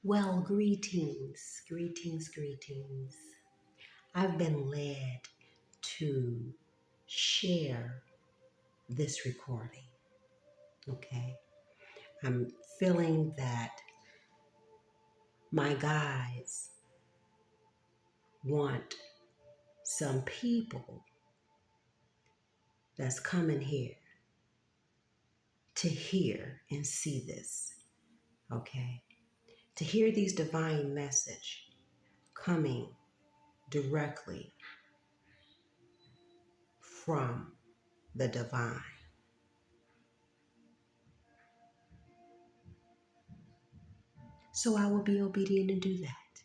Well, greetings, greetings, greetings. I've been led to share this recording, okay? I'm feeling that my guides want some people that's coming here to hear and see this, okay? To hear these divine message coming directly from the divine. So I will be obedient and do that.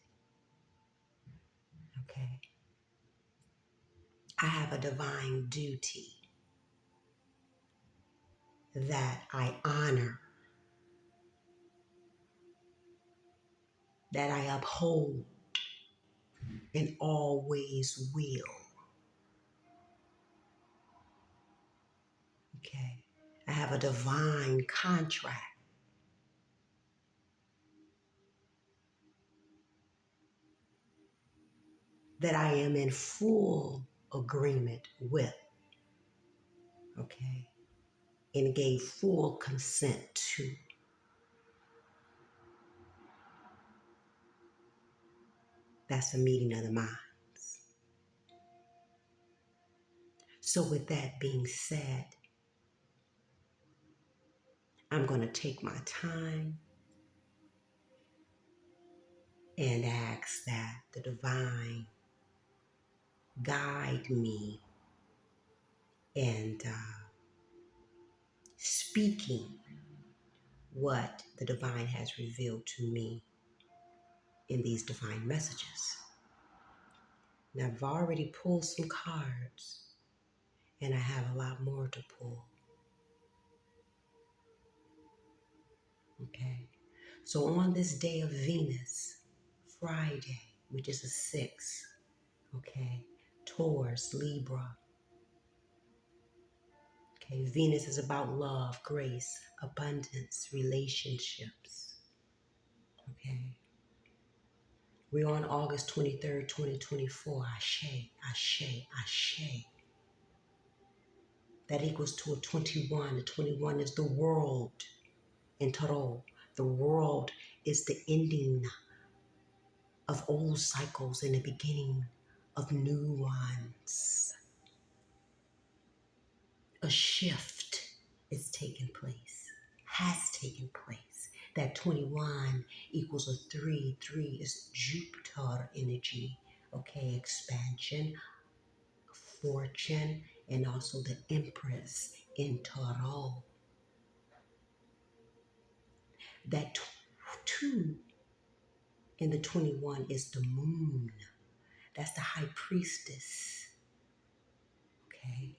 Okay. I have a divine duty that I honor, that I uphold, and always will. Okay. I have a divine contract that I am in full agreement with. Okay. And gave full consent to. That's a meeting of the minds. So, with that being said, I'm going to take my time and ask that the divine guide me and speaking what the divine has revealed to me in these divine messages. Now, I've already pulled some cards and I have a lot more to pull. Okay. So on this day of Venus, Friday, which is a 6, okay, Taurus, Libra. Okay, Venus is about love, grace, abundance, relationships. Okay. We're on August 23rd, 2024. Ashe, Ashe, Ashe. That equals to a 21. The 21 is the world in Tarot. The world is the ending of old cycles and the beginning of new ones. A shift is taking place, has taken place. That 21 equals a 3. 3 is Jupiter energy. Okay, expansion, fortune, and also the Empress in Tarot. That 2 in the 21 is the moon. That's the high priestess. Okay.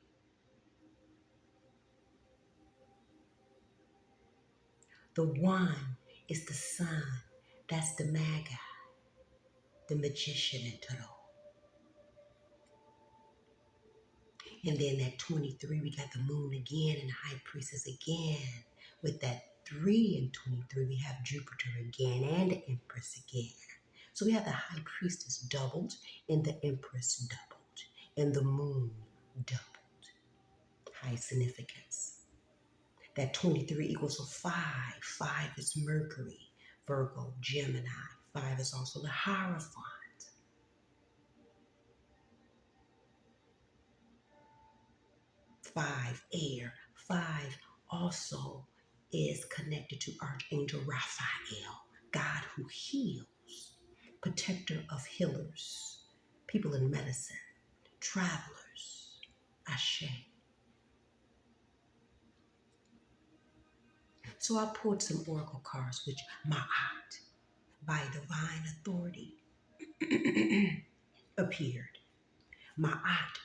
The 1 is the sun. That's the Magi, the magician in Tarot. And then that 23, we got the moon again and the high priestess again. With that 3 and 23, we have Jupiter again and the Empress again. So we have the high priestess doubled and the Empress doubled and the moon doubled. High significance. That 23 equals a 5. 5 is Mercury, Virgo, Gemini. 5 is also the Hierophant. 5, air. 5 also is connected to Archangel Raphael, God who heals, protector of healers, people in medicine, travelers. Ashe. So I pulled some oracle cards, which Ma'at, by divine authority, appeared. Ma'at,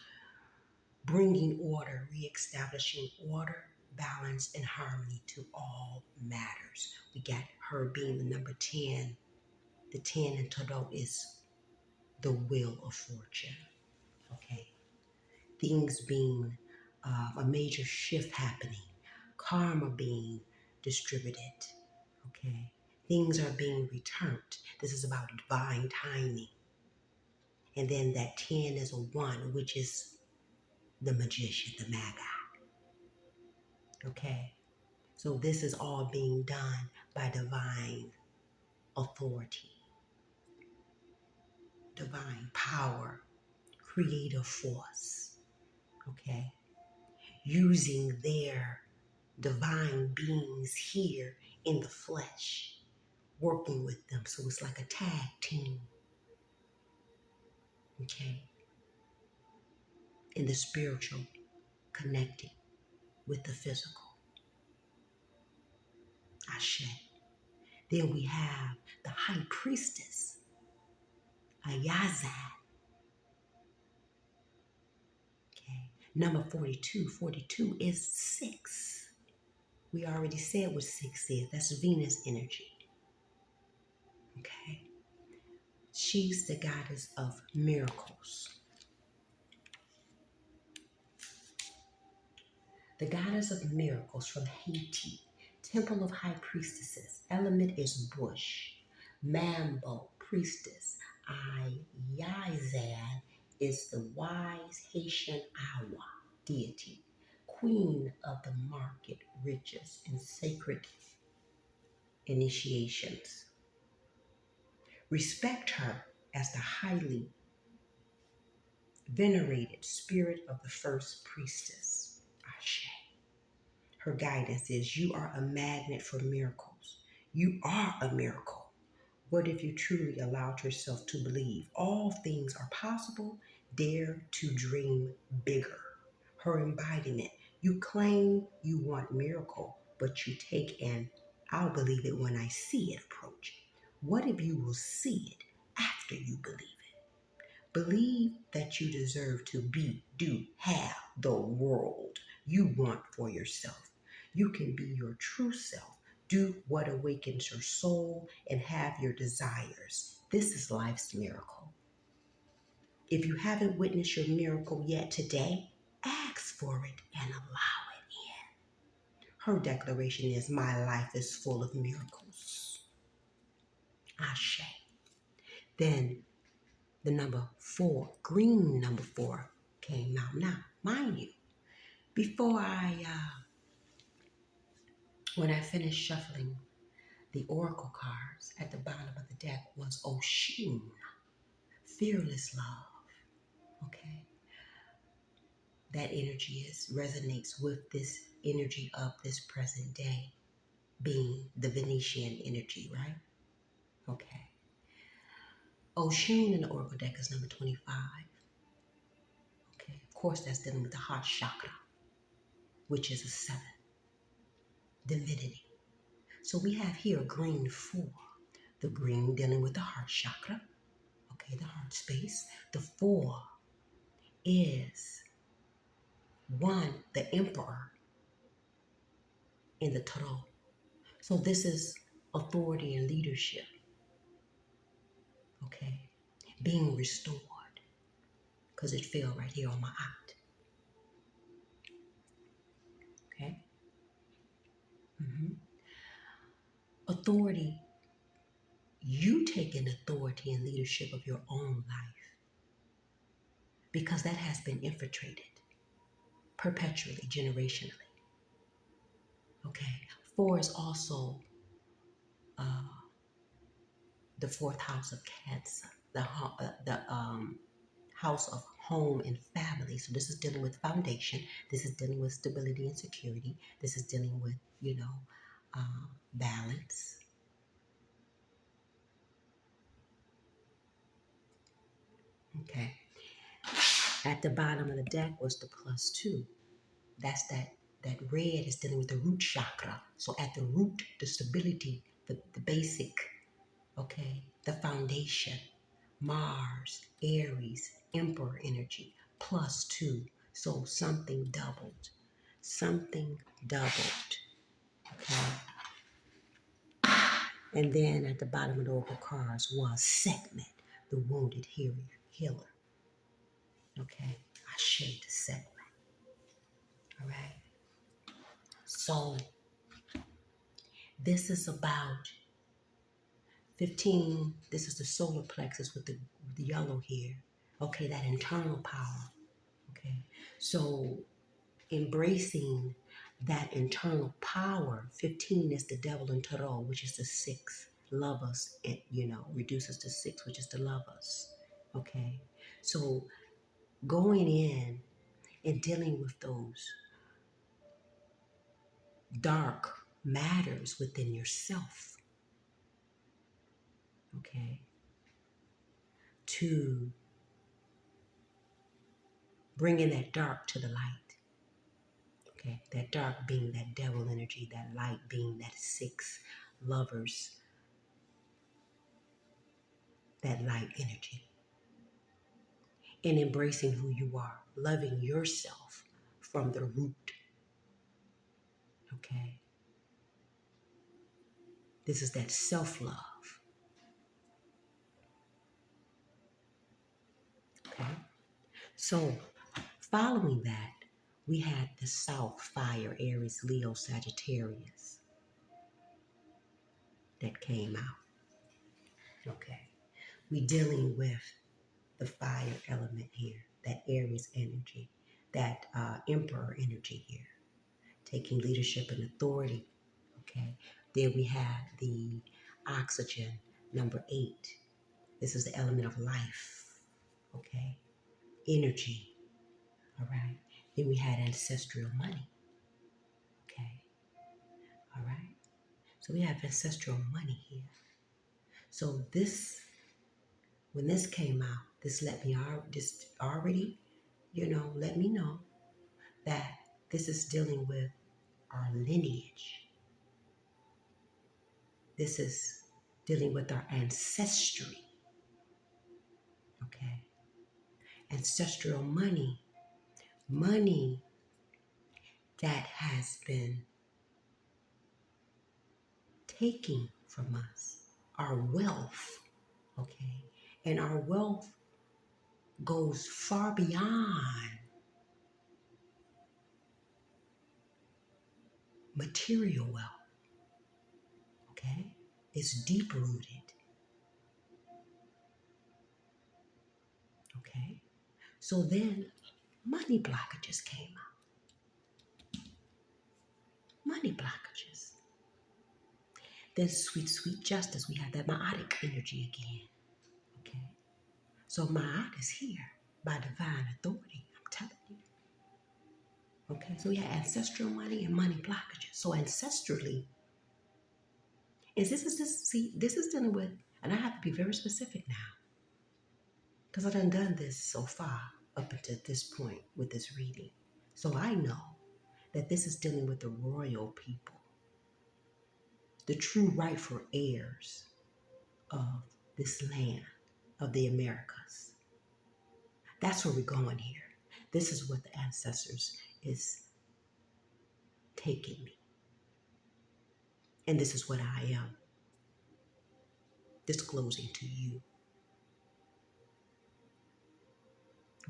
bringing order, reestablishing order, balance, and harmony to all matters. We got her being the number 10. The 10 in Tarot is the wheel of fortune. Okay. Things being a major shift happening, karma being distributed. Okay. Things are being returned. This is about divine timing. And then that 10 is a 1, which is the magician, the magi. Okay? So this is all being done by divine authority, divine power, creative force. Okay? Using their divine beings here in the flesh, working with them. So it's like a tag team. Okay? In the spiritual, connecting with the physical. Ashe. Then we have the high priestess, Ayazad. Okay. Number 42. 42 is 6. We already said what 6 is. That's Venus energy. Okay. She's the goddess of miracles. The goddess of miracles from Haiti. Temple of High Priestesses. Element is bush. Mambo, priestess. Ayazad is the wise Haitian Awa deity. Queen of the market, riches, and sacred initiations. Respect her as the highly venerated spirit of the first priestess. Ashe. Her guidance is, you are a magnet for miracles. You are a miracle. What if you truly allowed yourself to believe all things are possible? Dare to dream bigger. Her embodiment. You claim you want miracle, but you take an I'll believe it when I see it approach. What if you will see it after you believe it? Believe that you deserve to be, do, have the world you want for yourself. You can be your true self. Do what awakens your soul and have your desires. This is life's miracle. If you haven't witnessed your miracle yet today, ask for it and allow it in. Her declaration is, my life is full of miracles. Ashe. Then the number 4, green number 4, came out. Now, mind you, before when I finished shuffling the oracle cards, at the bottom of the deck was Oshun, fearless love. Okay, that energy resonates with this energy of this present day, being the Venetian energy, right? Okay. Oshun in the oracle deck is number 25. Okay, of course, that's dealing with the heart chakra, which is a 7, divinity. So we have here green 4, the green dealing with the heart chakra, okay, the heart space. The 4 is 1, the emperor in the tarot. So this is authority and leadership, okay, being restored, because it fell right here on my aunt, okay. Authority, you taking authority and leadership of your own life, because that has been infiltrated perpetually, generationally. Okay, 4 is also the 4th house of Cancer, the house of home and family. So this is dealing with foundation. This is dealing with stability and security. This is dealing with, balance. Okay. At the bottom of the deck was the +2. That's that red is dealing with the root chakra. So at the root, the stability, the basic, okay, the foundation. Mars, Aries, Emperor energy, +2. So something doubled. Something doubled. Okay. And then at the bottom of the oracle cards was Sekhmet, the wounded healer. Okay. I showed the Sekhmet. All right. So this is about 15, this is the solar plexus with the yellow here. Okay, that internal power. Okay, so embracing that internal power. 15 is the devil in tarot, which is the six. Love us, it, reduces to six, which is to love us. Okay, so going in and dealing with those dark matters within yourself. Okay, to bringing that dark to the light. Okay, that dark being that devil energy, that light being that six lovers, that light energy. And embracing who you are, loving yourself from the root. Okay, this is that self-love. Okay, so following that, we had the South Fire, Aries, Leo, Sagittarius that came out. Okay, we dealing with the fire element here, that Aries energy, that Emperor energy here, taking leadership and authority. Okay, there we have the oxygen, number 8. This is the element of life. Okay, energy. All right. Then we had ancestral money. Okay, all right. So we have ancestral money here. So this, when this came out, this already, let me know that this is dealing with our lineage. This is dealing with our ancestry. Okay. Ancestral money. Money that has been taken from us. Our wealth. Okay. And our wealth goes far beyond material wealth. Okay. It's deep rooted. Okay. So then money blockages came out. Money blockages. Then sweet, sweet justice. We have that Ma'atic energy again. Okay. So Ma'at is here by divine authority. I'm telling you. Okay. So we have ancestral money and money blockages. So ancestrally, this is dealing with, and I have to be very specific now, because I've done this so far up until this point with this reading. So I know that this is dealing with the royal people, the true rightful heirs of this land, of the Americas. That's where we're going here. This is what the ancestors is taking me. And this is what I am disclosing to you.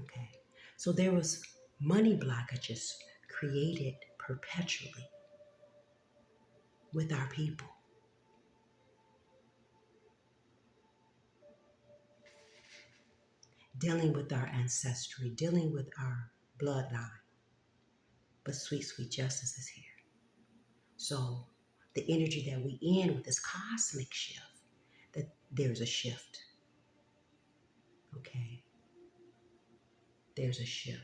Okay. So there was money blockages created perpetually with our people. Dealing with our ancestry, dealing with our bloodline. But sweet, sweet justice is here. So the energy that we in with this cosmic shift, that there's a shift. Okay. There's a shift.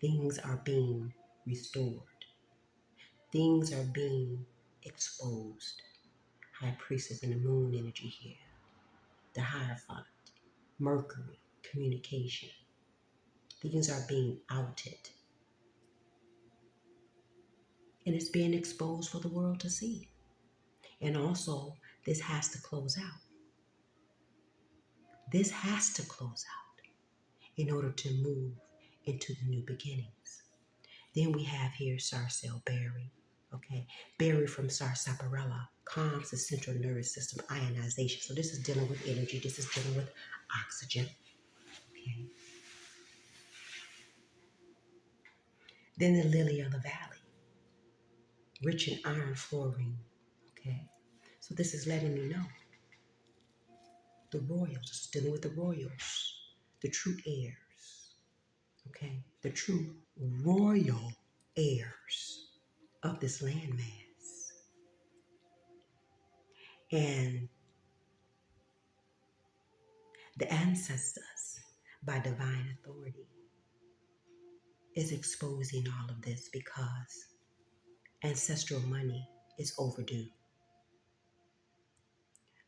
Things are being restored. Things are being exposed. High Priestess and the moon energy here. The Hierophant, Mercury, communication. Things are being outed. And it's being exposed for the world to see. And also, this has to close out. This has to close out in order to move into the new beginnings. Then we have here Sarcelle berry. Okay, berry from sarsaparilla calms the central nervous system, ionization. So this is dealing with energy. This is dealing with oxygen. Okay. Then the lily of the valley, rich in iron fluorine. Okay. So this is letting me know the royals, dealing with the royals, the true heirs, okay? The true royal heirs of this landmass. And the ancestors, by divine authority, is exposing all of this because ancestral money is overdue.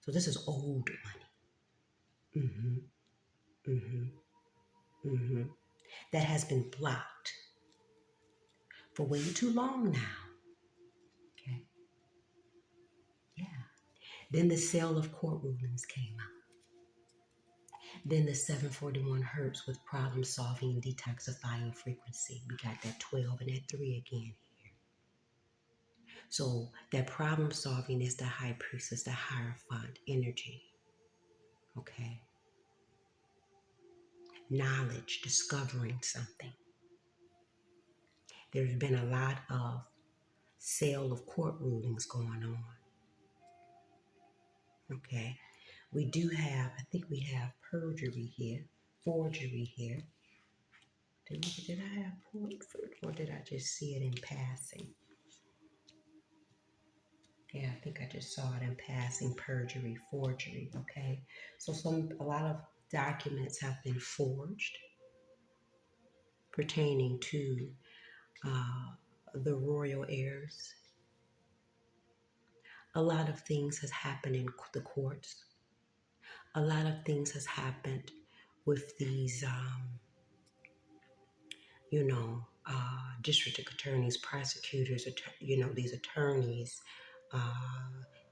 So this is old money. That has been blocked for way too long now. Okay. Yeah. Then the sale of court rulings came out. Then the 741 hertz with problem solving and detoxifying frequency. We got that 12 and that 3 again here. So that problem solving is the high priestess, the Hierophant energy. Okay. Knowledge, discovering something. There's been a lot of sale of court rulings going on. Okay. We do have, I think we have perjury here, forgery here. Did I have Portford or did I just see it in passing? Yeah, I think I just saw it in passing, perjury, forgery, okay? So a lot of documents have been forged pertaining to the royal heirs. A lot of things has happened in the courts. A lot of things has happened with these district attorneys, prosecutors, these attorneys,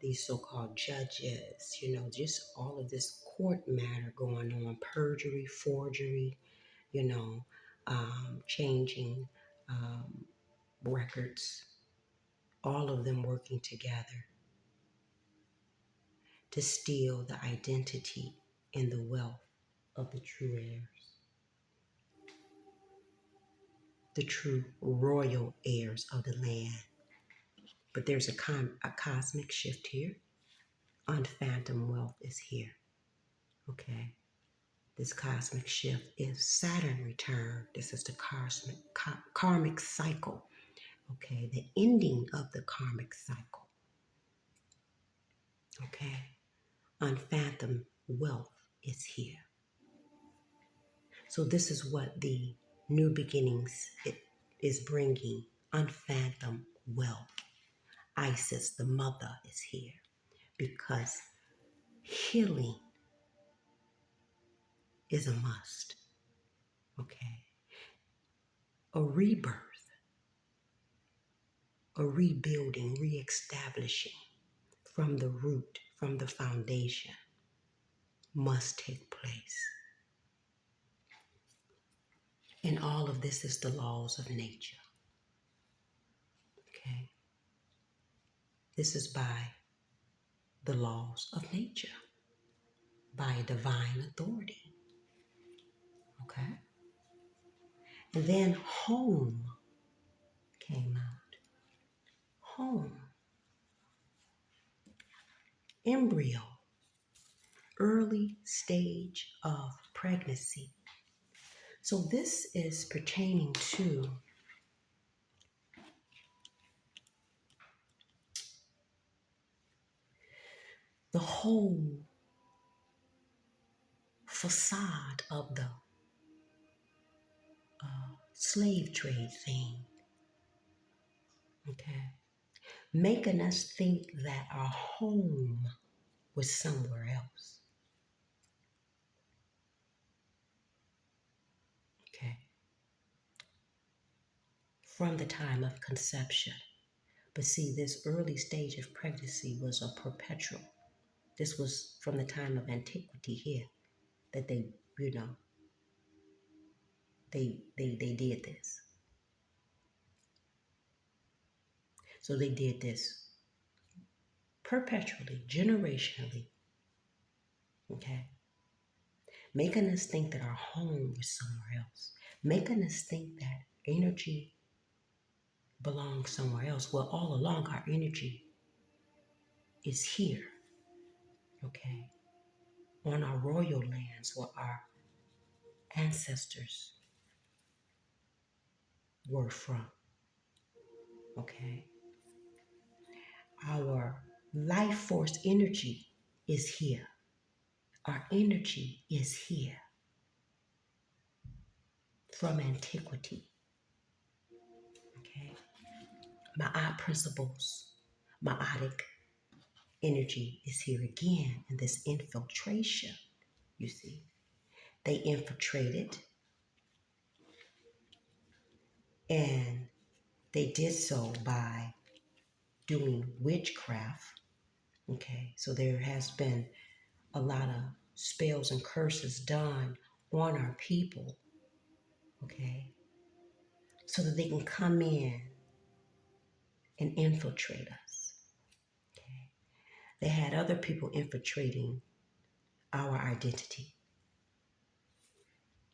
these so-called judges, just all of this court matter going on, perjury, forgery, changing records, all of them working together to steal the identity and the wealth of the true heirs, the true royal heirs of the land. But there's a cosmic shift here. Unphantom wealth is here. Okay. This cosmic shift is Saturn return. This is the karmic cycle. Okay. The ending of the karmic cycle. Okay. Unphantom wealth is here. So this is what the new beginnings is bringing. Unphantom wealth. Isis, the mother, is here because healing is a must. Okay. A rebirth, a rebuilding, reestablishing from the root, from the foundation must take place. And all of this is the laws of nature. Okay. This is by the laws of nature, by divine authority. Okay. And then home came out. Home. Embryo. Early stage of pregnancy. So this is pertaining to the whole facade of the slave trade thing. Okay. Making us think that our home was somewhere else. Okay. From the time of conception. But see, this early stage of pregnancy was a perpetual. This was from the time of antiquity here that they did this. So they did this perpetually, generationally. Okay. Making us think that our home was somewhere else. Making us think that energy belongs somewhere else. Well, all along our energy is here. okay, on our royal lands where our ancestors were from, okay? Our life force energy is here. Our energy is here from antiquity, okay? Ma'at principles, Ma'atic energy is here again in this infiltration, you see. They infiltrated and they did so by doing witchcraft, okay? So there has been a lot of spells and curses done on our people, okay? So that they can come in and infiltrate us, okay? They had other people infiltrating our identity,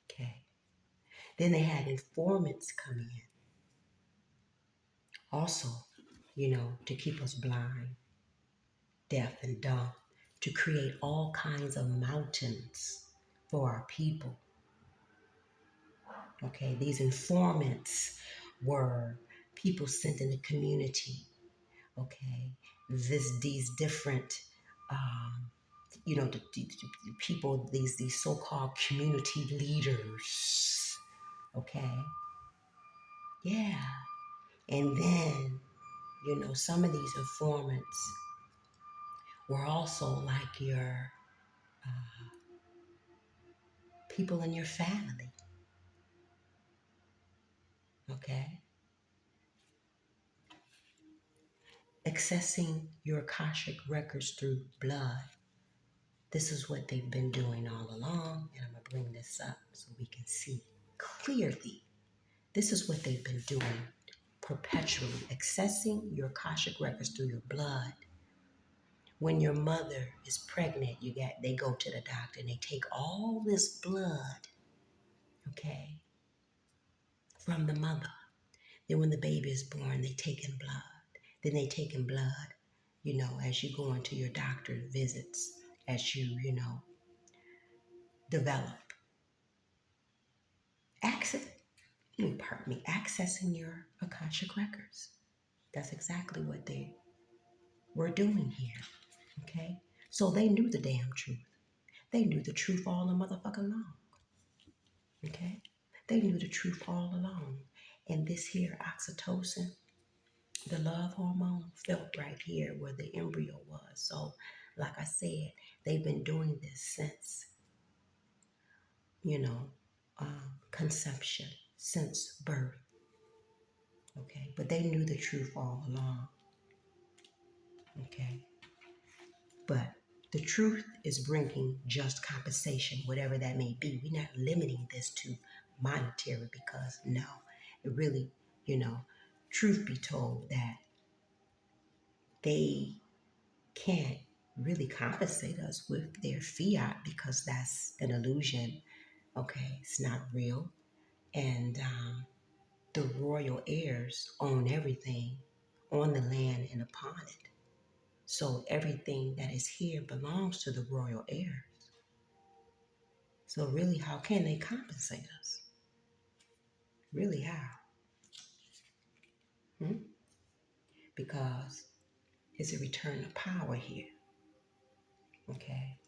okay? Then they had informants come in also, to keep us blind, deaf, and dumb, to create all kinds of mountains for our people. Okay, these informants were people sent in the community. Okay, these different, the people, these so-called community leaders. Okay, yeah, and then some of these informants were also like your people in your family. Okay, accessing your Akashic records through blood. This is what they've been doing all along, and I'm going to bring this up so we can see clearly. This is what they've been doing perpetually, accessing your Akashic records through your blood. When your mother is pregnant, they go to the doctor and they take all this blood, okay, from the mother. Then when the baby is born, they take in blood. Then they take in blood, as you go into your doctor visits, as you, develop. Accessing your Akashic records. That's exactly what they were doing here, okay? So they knew the damn truth. They knew the truth all the motherfucking long, okay? They knew the truth all along. And this here, oxytocin, the love hormone, felt right here where the embryo was. So, like I said, they've been doing this since, conception, since birth, okay? But they knew the truth all along, okay? But the truth is bringing just compensation, whatever that may be. We're not limiting this to monetary because, no, it really, truth be told that they can't really compensate us with their fiat because that's an illusion. Okay, it's not real. And the royal heirs own everything on the land and upon it. So everything that is here belongs to the royal heirs. So really, how can they compensate us? Really, how? Because it's a return of power here, okay?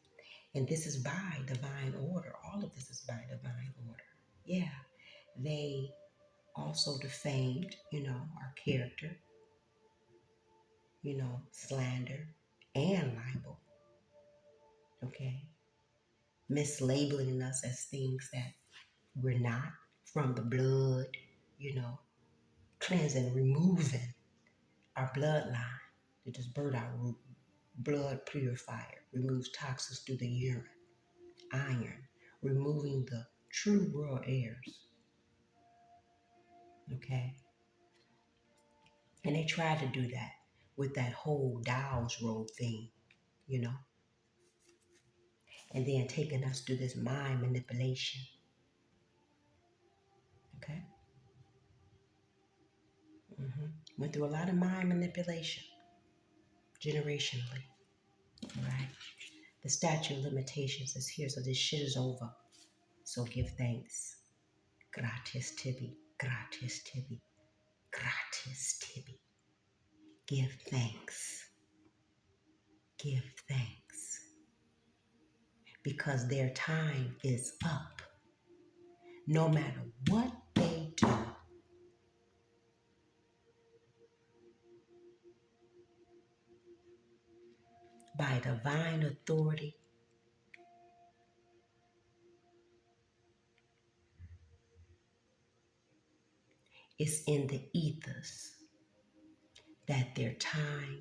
And this is by divine order. All of this is by divine order. Yeah, they also defamed, our character, slander and libel, okay? Mislabeling us as things that we're not, from the blood, cleansing, removing our bloodline to just bird out blood purifier, removes toxins through the urine, iron, removing the true royal heirs, okay? And they tried to do that with that whole Dow's robe thing, and then taking us through this mind manipulation, okay? Went through a lot of mind manipulation, generationally, right? The statute of limitations is here, so this shit is over. So give thanks. Gratis tibi, gratis tibi, gratis tibi. Give thanks. Give thanks. Because their time is up. No matter what they do, by divine authority, it's in the ethers that their time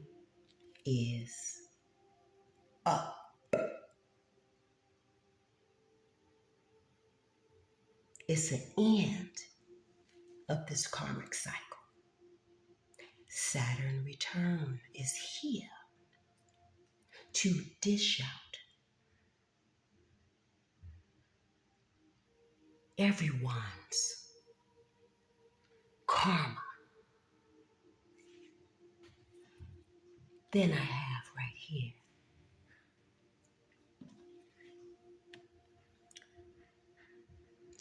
is up. It's an end of this karmic cycle. Saturn return is here to dish out everyone's karma. Then I have right here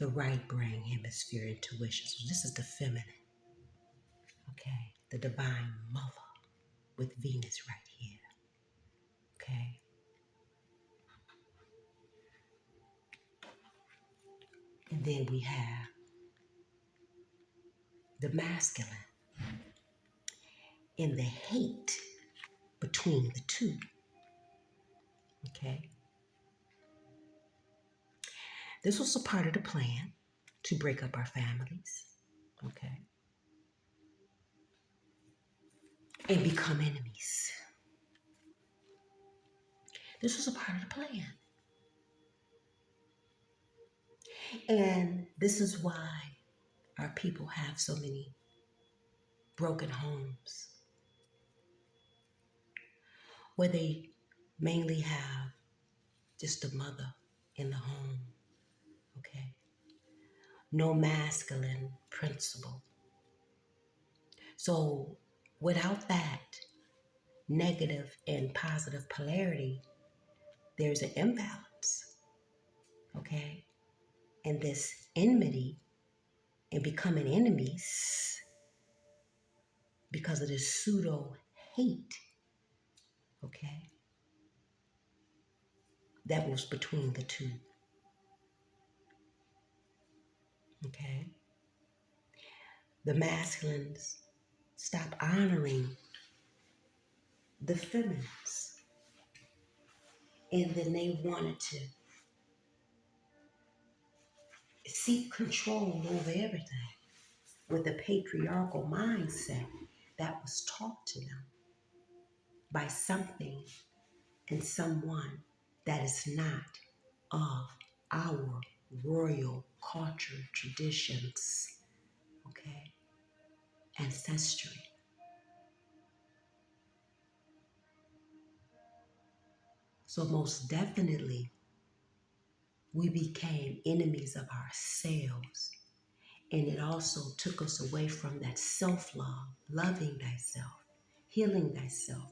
the right brain hemisphere intuition. So this is the feminine, okay? The divine mother with Venus right here, okay? And then we have the masculine and the hate between the two, okay? This was a part of the plan to break up our families, okay? And become enemies. This was a part of the plan. And this is why our people have so many broken homes, where they mainly have just a mother in the home, okay? No masculine principle. So without that negative and positive polarity, there's an imbalance, okay? And this enmity and becoming enemies because of this pseudo hate, okay? That was between the two, okay? The masculines stop honoring the feminines. And then they wanted to seek control over everything with a patriarchal mindset that was taught to them by something and someone that is not of our royal culture, traditions, okay, ancestry. So most definitely, we became enemies of ourselves. And it also took us away from that self-love, loving thyself, healing thyself,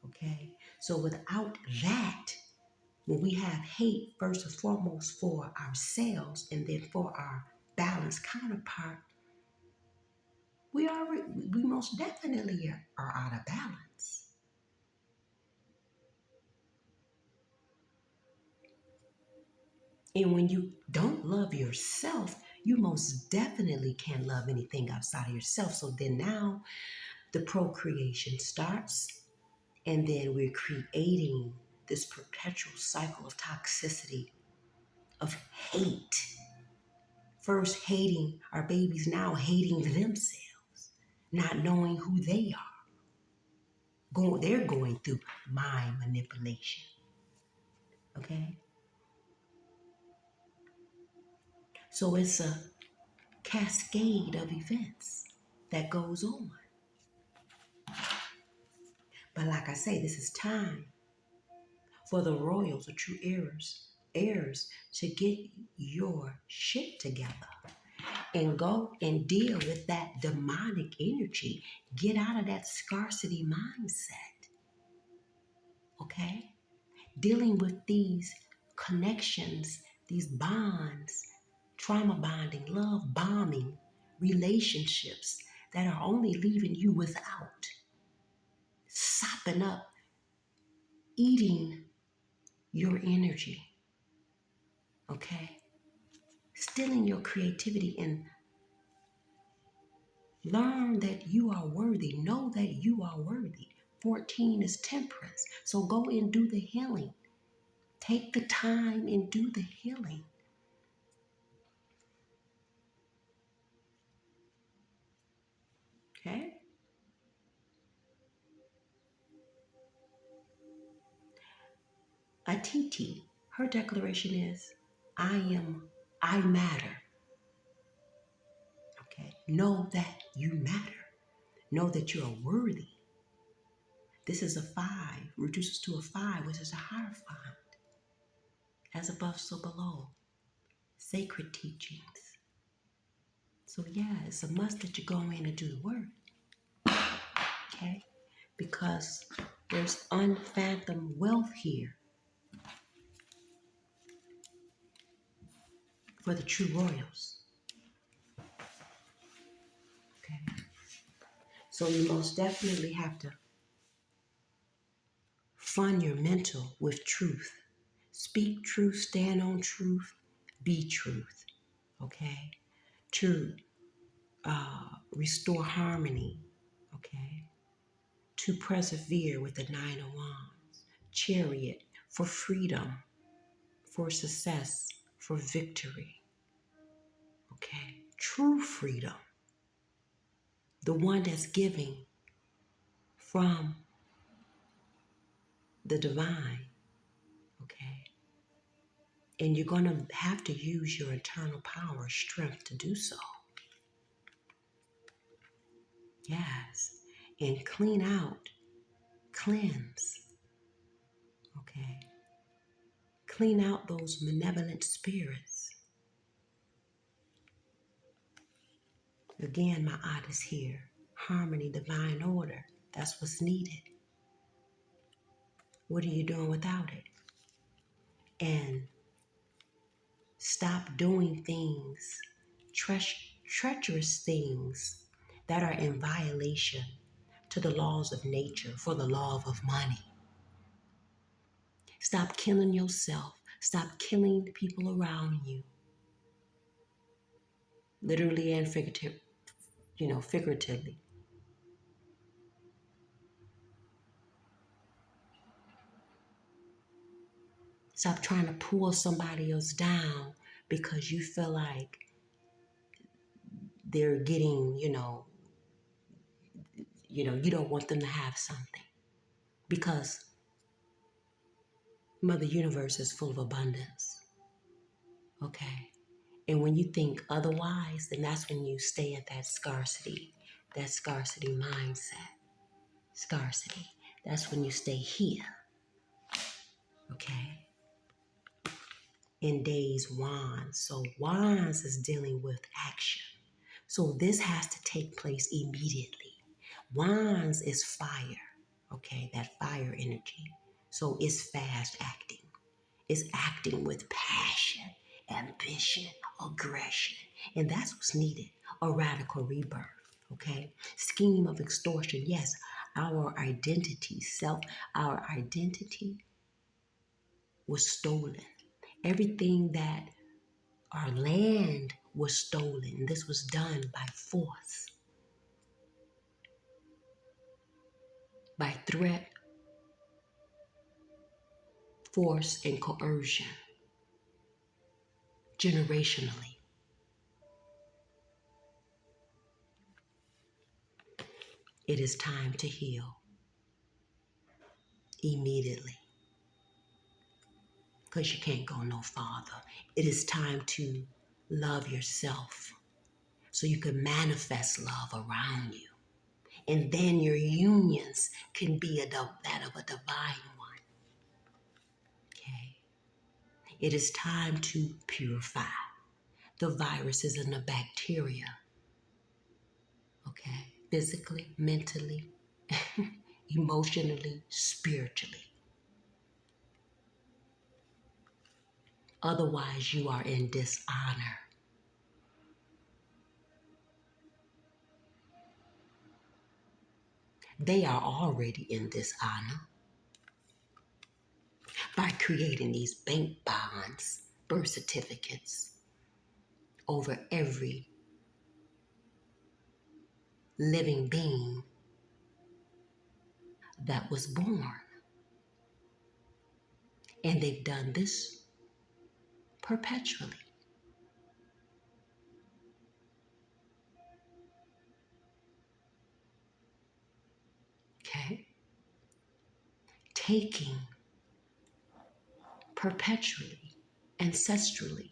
okay? So without that, when we have hate, first and foremost for ourselves and then for our balanced counterpart, we most definitely are out of balance. And when you don't love yourself, you most definitely can't love anything outside of yourself. So then now the procreation starts, and then we're creating this perpetual cycle of toxicity, of hate. First hating our babies, now hating themselves, not knowing who they are. They're going through mind manipulation, okay? So it's a cascade of events that goes on. But like I say, this is time for the royals, the true heirs to get your shit together and go and deal with that demonic energy. Get out of that scarcity mindset, okay? dealing with these connections, these bonds, trauma bonding, love bombing, relationships that are only leaving you without, sopping up, eating your energy, okay? Stealing your creativity, and learn that you are worthy. Know that you are worthy. 14 is temperance. So go and do the healing. Take the time and do the healing. Okay? Atiti, her declaration is, I matter. Okay? Know that you matter. Know that you are worthy. This is a 5, reduces to a 5, which is a higher five. As above, so below. Sacred teachings. So yeah, it's a must that you go in and do the work. Okay? Because there's unfathomed wealth here for the true royals. Okay? So you most definitely have to fund your mental with truth. Speak truth, stand on truth, be truth. Okay? To restore harmony. Okay? To persevere with the 9 of Wands. Chariot for freedom, for success, for victory. Okay? True freedom. The one that's giving from the divine. Okay? And you're going to have to use your internal power, strength to do so. Yes. And clean out, cleanse. Okay? Clean out those malevolent spirits. Again, my art is here. Harmony, divine order. That's what's needed. What are you doing without it? And stop doing things, treacherous things that are in violation to the laws of nature for the love of money. Stop killing yourself. Stop killing the people around you. Literally and figuratively. Stop trying to pull somebody else down because you feel like they're getting, you don't want them to have something. Because Mother Universe is full of abundance. Okay? And when you think otherwise, then that's when you stay at that scarcity mindset. Scarcity. That's when you stay here. Okay? In days, wands. So wands is dealing with action. So this has to take place immediately. Wands is fire. Okay? That fire energy. So it's fast acting. Is acting with passion, ambition, aggression. And that's what's needed, a radical rebirth, okay? Scheme of extortion, yes, our identity, our identity was stolen. Everything that our land was stolen. This was done by force, by threat, force, and coercion, generationally. It is time to heal immediately because you can't go no farther. It is time to love yourself so you can manifest love around you. And then your unions can be that of a divine one. Okay? It is time to purify the viruses and the bacteria. Okay? Physically, mentally, emotionally, spiritually. Otherwise, you are in dishonor. They are already in dishonor by creating these bank bonds, birth certificates over every living being that was born. And they've done this perpetually. Okay? Taking perpetually, ancestrally,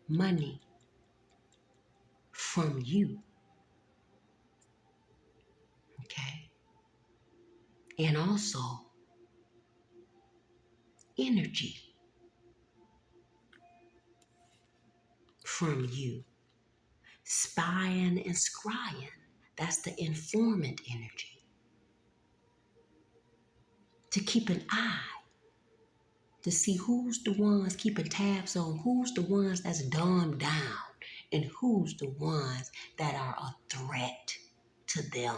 money from you. Okay? And also energy from you. Spying and scrying. That's the informant energy. To keep an eye, to see who's the ones keeping tabs on, who's the ones that's dumbed down, and who's the ones that are a threat to them.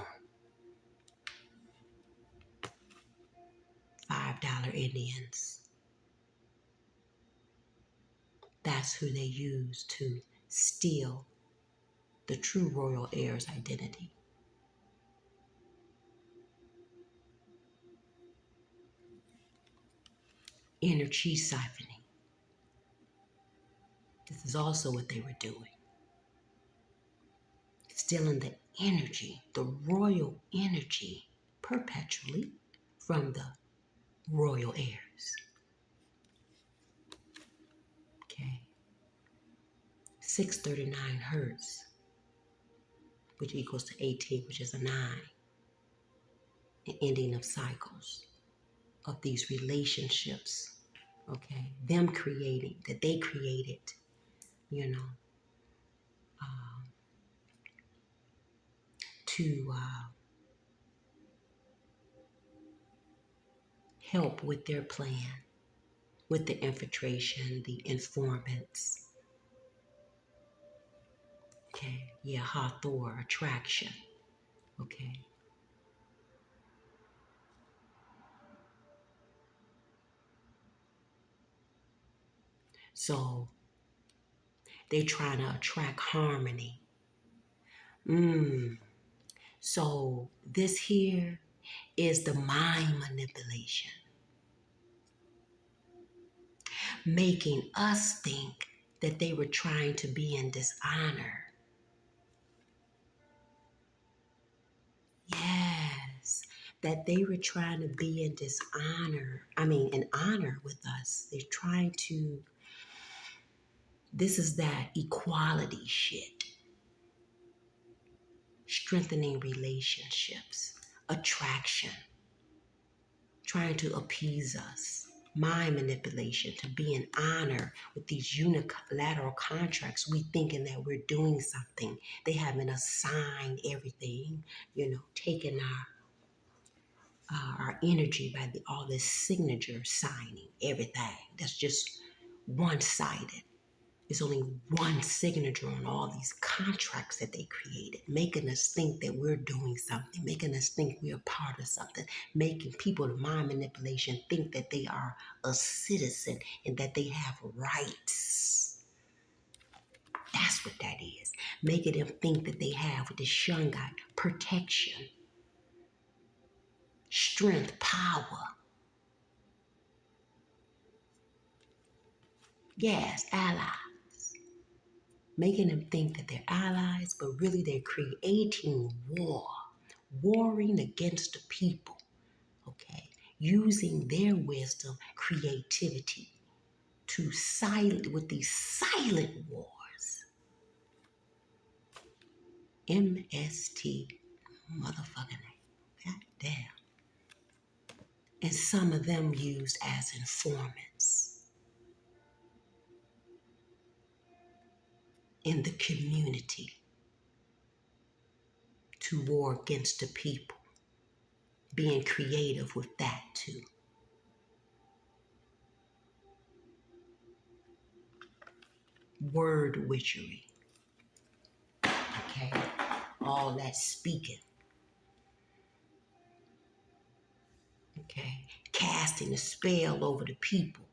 $5 Indians. That's who they use to steal the true royal heir's identity. Energy siphoning. This is also what they were doing. Stealing the energy, the royal energy, perpetually from the royal heirs. Okay. 639 hertz, which equals to 18, which is a 9. An ending of cycles of these relationships. Okay. Them creating, that they created, you know, to help with their plan, with the infiltration, the informants. Okay, yeah, Hathor, attraction. Okay. So they're trying to attract harmony. So this here is the mind manipulation, making us think that they were trying to be in dishonor. Yes, that they were trying to be in dishonor. In honor with us. They're trying to, this is that equality shit. Strengthening relationships, attraction, trying to appease us, mind manipulation, to be in honor with these unilateral contracts. We thinking that we're doing something. They haven't assigned everything, taking our energy by all this signature signing, everything. That's just one-sided. It's only one signature on all these contracts that they created, making us think that we're doing something, making us think we're part of something, making people, the mind manipulation, think that they are a citizen and that they have rights. That's what that is. Making them think that they have, with this young guy, protection, strength, power. Yes, allies. Making them think that they're allies, but really they're creating war, warring against the people, okay? Using their wisdom, creativity to with these silent wars. MST motherfucking name. God damn. And some of them used as informants in the community to war against the people. Being creative with that too. word witchery, okay? All that speaking, okay? Casting a spell over the people.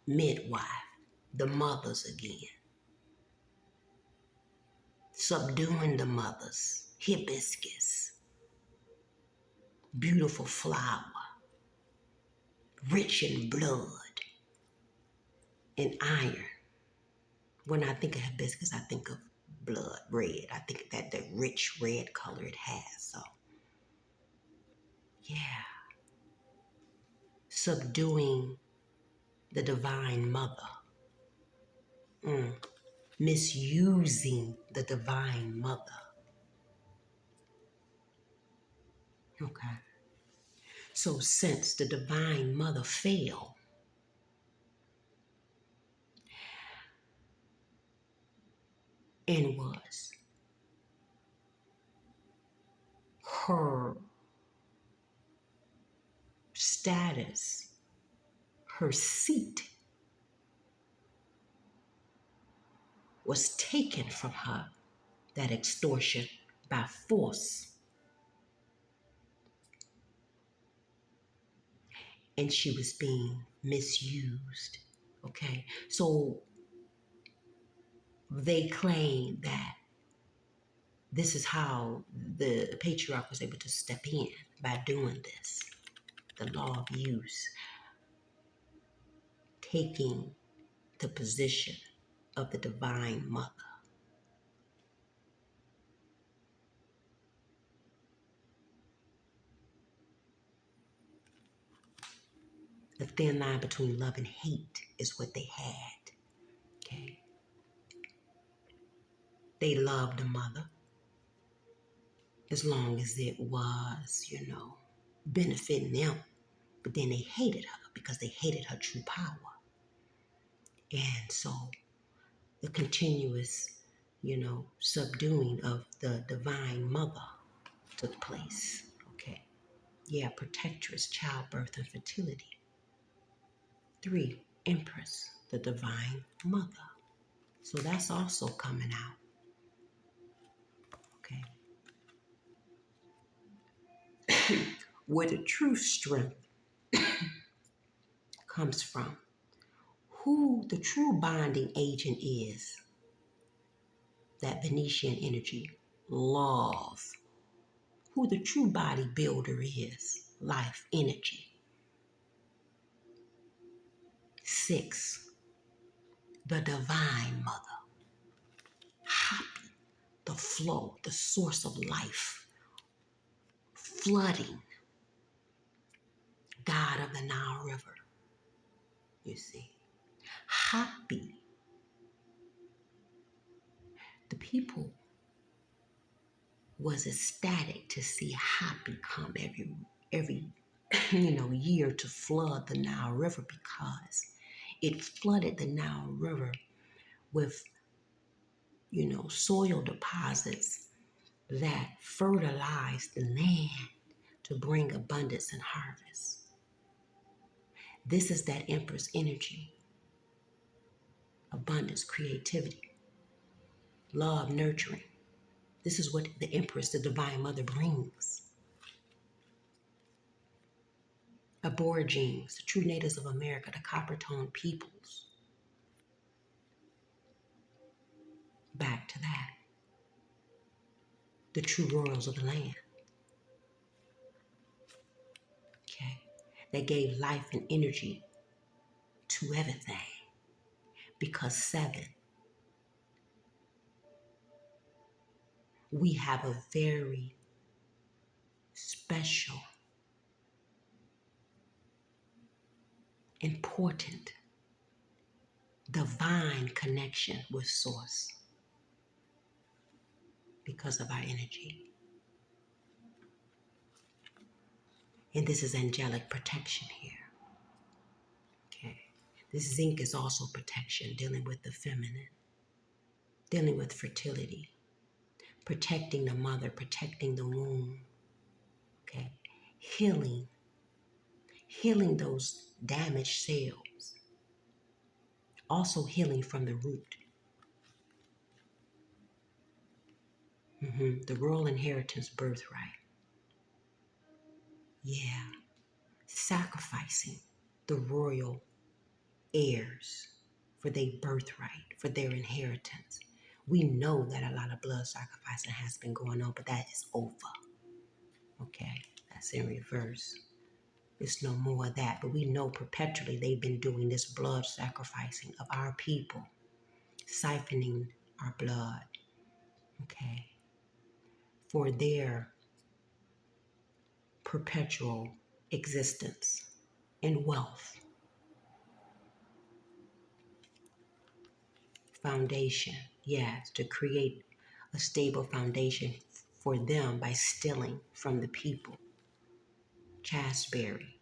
Midwife, the mothers again. Subduing the mothers. Hibiscus, beautiful flower, rich in blood and iron. When I think of hibiscus, I think of blood red. I think that the rich red color it has. So, yeah. Subduing the divine mother. Misusing the divine mother. Okay. So since the divine mother fell, and was her status, her seat was taken from her, that extortion, by force. And she was being misused. Okay. So they claim that this is how the patriarch was able to step in by doing this. The law of use, taking the position of the divine mother. The thin line between love and hate is what they had. Okay. They loved the mother as long as it was, benefiting them. But then they hated her because they hated her true power. And so the continuous, subduing of the divine mother took place. Okay. Yeah, protectress, childbirth, and fertility. 3, empress, the divine mother. So that's also coming out. Okay. Where the true strength comes from. Who the true bonding agent is, that Venetian energy, love. Who the true bodybuilder is, life energy. 6, the divine mother, happy, the flow, the source of life, flooding, God of the Nile River, you see. Happy. The people was ecstatic to see happy come every year to flood the Nile River, because it flooded the Nile River with, soil deposits that fertilized the land to bring abundance and harvest. This is that Empress energy. Abundance, creativity, love, nurturing. This is what the Empress, the Divine Mother, brings. Aborigines, the true natives of America, the copper-toned peoples. Back to that. The true royals of the land. Okay. They gave life and energy to everything. Because 7, we have a very special, important, divine connection with Source because of our energy. And this is angelic protection here. Okay. This zinc is also protection, dealing with the feminine, dealing with fertility, protecting the mother, protecting the womb. Okay. healing those damaged cells, also healing from the root. The royal inheritance birthright. Yeah, sacrificing the royal heirs for their birthright, for their inheritance. We know that a lot of blood sacrificing has been going on, but that is over. Okay, that's in reverse. It's no more of that, but we know perpetually they've been doing this blood sacrificing of our people, siphoning our blood, okay, for their perpetual existence and wealth. Foundation, yes, to create a stable foundation for them by stealing from the people. Chasberry,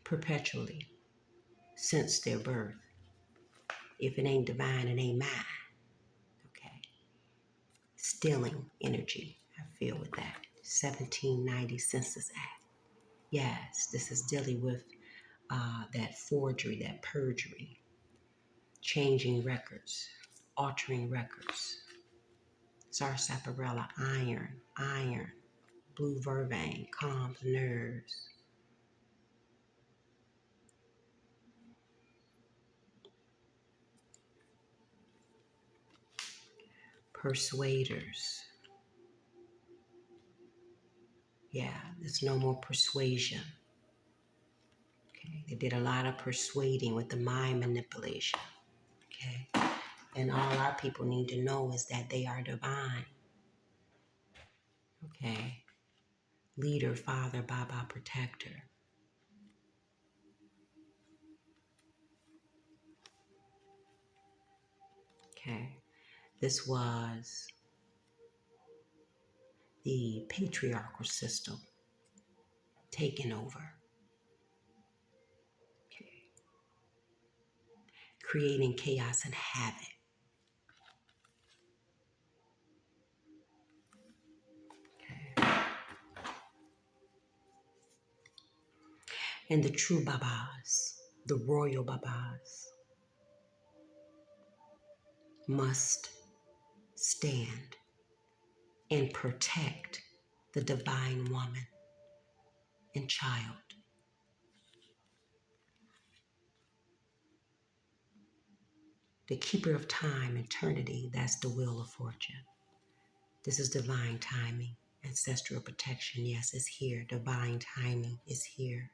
perpetually, since their birth. If it ain't divine, it ain't mine. Okay. Stealing energy, I feel with that. 1790 Census Act. Yes, this is dealing with that forgery, that perjury, changing records, altering records. Sarsaparilla, iron, blue vervain, calms nerves. Persuaders. Yeah, there's no more persuasion. Okay, they did a lot of persuading with the mind manipulation. Okay, and all our people need to know is that they are divine. Okay, leader, father, Baba, protector. Okay, this was the patriarchal system taking over. Okay, creating chaos and havoc. Okay. And the true Babas, the royal Babas, must stand and protect the divine woman and child. The keeper of time, eternity, that's the wheel of fortune. This is divine timing. Ancestral protection, yes, is here. Divine timing is here.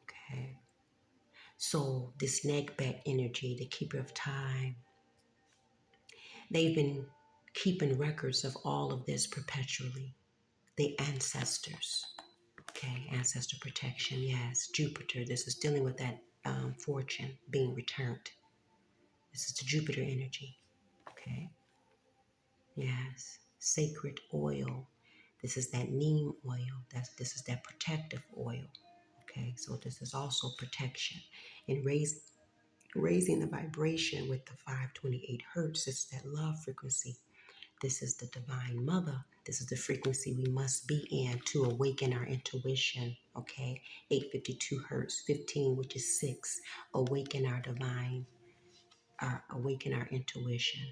Okay. So this neck-back energy, the keeper of time, they've been keeping records of all of this perpetually. The ancestors. Okay, ancestor protection, yes. Jupiter, this is dealing with that fortune being returned. This is the Jupiter energy. Okay. Yes. Sacred oil. This is that neem oil. This is that protective oil. Okay. So this is also protection. And raising the vibration with the 528 hertz. This is that love frequency. This is the divine mother. This is the frequency we must be in to awaken our intuition. Okay. 852 hertz, 15, which is 6. Awaken our divine, awaken our intuition.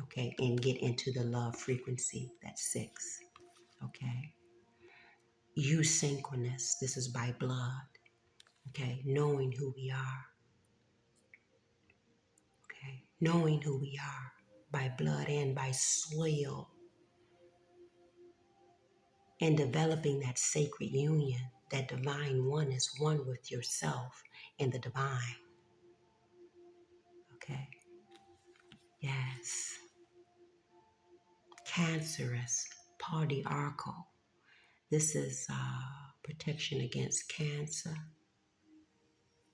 Okay. And get into the love frequency. That's 6. Okay. Synchronous. This is by blood. Okay. Knowing who we are. Okay. Knowing who we are by blood and by soil. And developing that sacred union, that divine one is one with yourself and the divine. Okay. Yes. Cancerous, patriarchal. This is protection against cancer,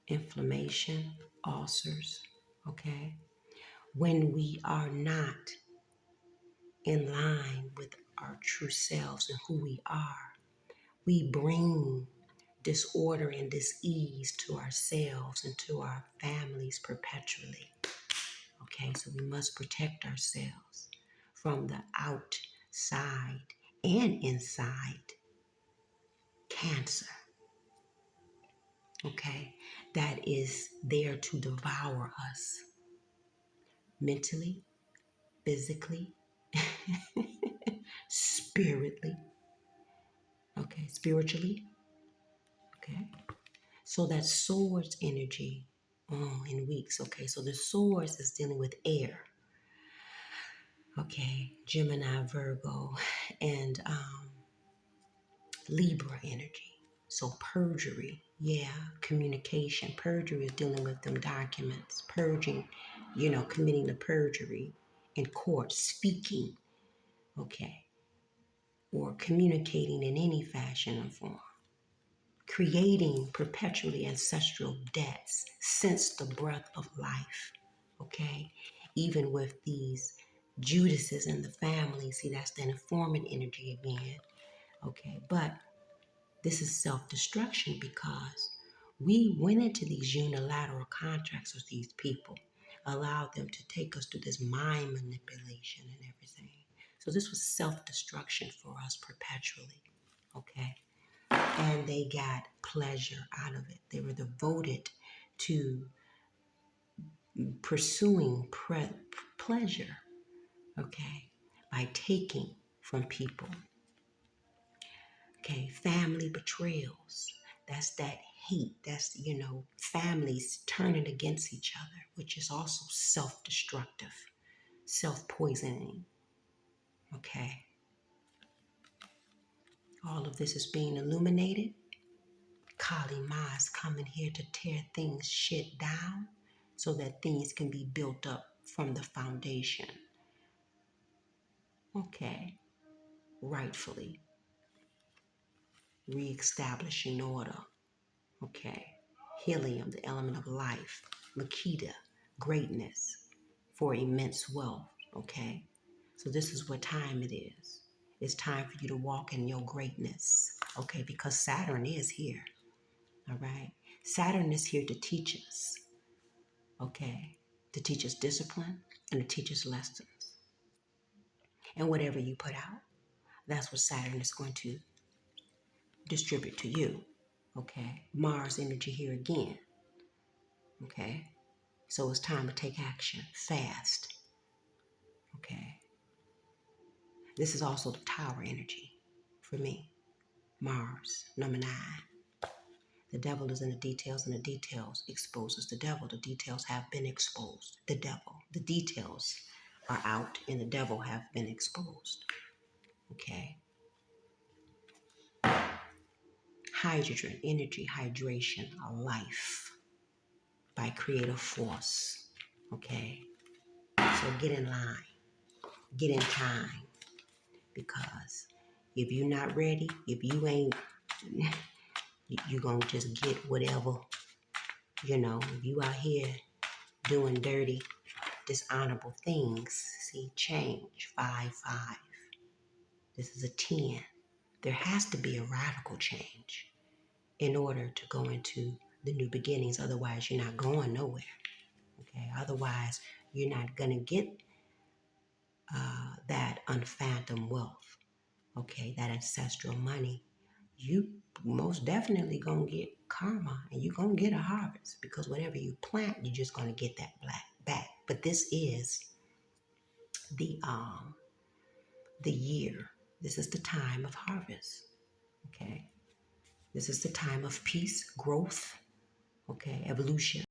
inflammation, ulcers. Okay. When we are not in line with our true selves and who we are, we bring disorder and dis-ease to ourselves and to our families perpetually. Okay, so we must protect ourselves from the outside and inside cancer, okay, that is there to devour us mentally, physically, spiritually, okay. So that source energy, in weeks, okay. So the source is dealing with air, okay, Gemini, Virgo, and Libra energy. So perjury, yeah, communication. Perjury is dealing with them documents, purging, committing the perjury in court, speaking, okay, or communicating in any fashion or form, creating perpetually ancestral debts since the breath of life, okay, even with these Judases in the family. See, that's the informant energy again, okay, but this is self-destruction because we went into these unilateral contracts with these people, allowed them to take us through this mind manipulation and everything. So this was self-destruction for us perpetually, okay? And they got pleasure out of it. They were devoted to pursuing pleasure, okay, by taking from people. Okay, family betrayals. That's that hate. That's, families turning against each other, which is also self-destructive, self-poisoning. Okay. All of this is being illuminated. Kali Ma is coming here to tear shit down so that things can be built up from the foundation. Okay. Rightfully. Reestablishing order. Okay. Helium, the element of life. Makita, greatness for immense wealth. Okay. So this is what time it is. It's time for you to walk in your greatness. Okay. Because Saturn is here. All right. Saturn is here to teach us. Okay. To teach us discipline and to teach us lessons. And whatever you put out, that's what Saturn is going to distribute to you. Okay. Mars energy here again. Okay. So it's time to take action fast. Okay. This is also the tower energy for me. Mars, number 9. The devil is in the details, and the details exposes the devil. The details have been exposed. The devil. The details are out, and the devil have been exposed. Okay. Hydrogen, energy, hydration, a life by creative force. Okay. So get in line. Get in time. Because if you're not ready, if you ain't, you're going to just get whatever, if you out here doing dirty, dishonorable things. See, change, 5, 5. This is a 10. There has to be a radical change in order to go into the new beginnings. Otherwise, you're not going nowhere. Okay. Otherwise, you're not going to get that unfathomed wealth. Okay. That ancestral money. You most definitely going to get karma, and you're going to get a harvest, because whatever you plant, you're just going to get that back. But this is the year. This is the time of harvest. Okay. This is the time of peace, growth, okay, evolution.